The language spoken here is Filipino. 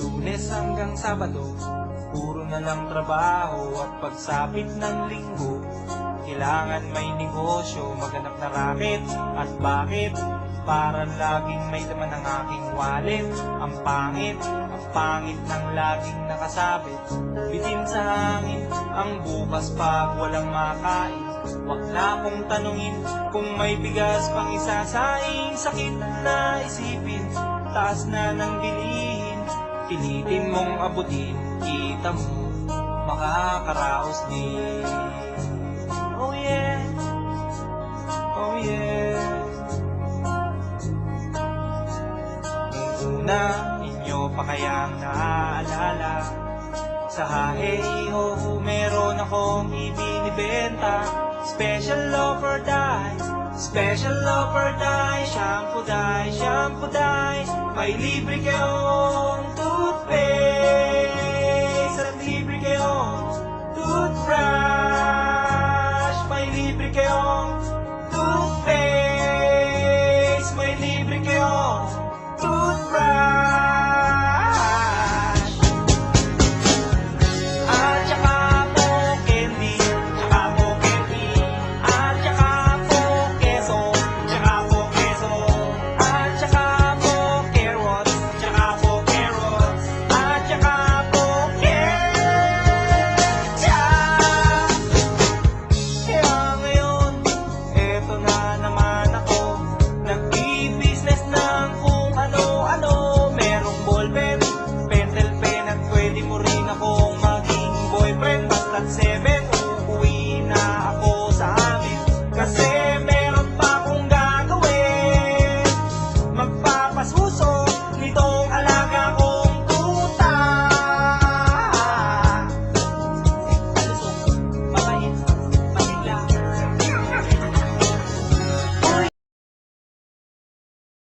Lunes hanggang Sabado, puro na lang trabaho. At pagsapit ng Linggo, kailangan may negosyo. Maghanap na raket, at bakit? Para laging may laman ang aking wallet. Ang pangit ng laging nakasabit. Bitin sa hangin ang bukas pag walang makain. Wag na akong tanungin kung may bigas pang isasaing. Sakit na isipin, taas na ng bilihin. Pilitin mong abutin, kita mo, makakaraos din. Oh yeah, oh yeah. Nung una, inyo pa kayang naaalala, sa Haheho meron akong ibinibenta. Special offer die, special offer die. Shampoo die, shampoo die. May libre kayong toothpaste at libre kayong toothbrush.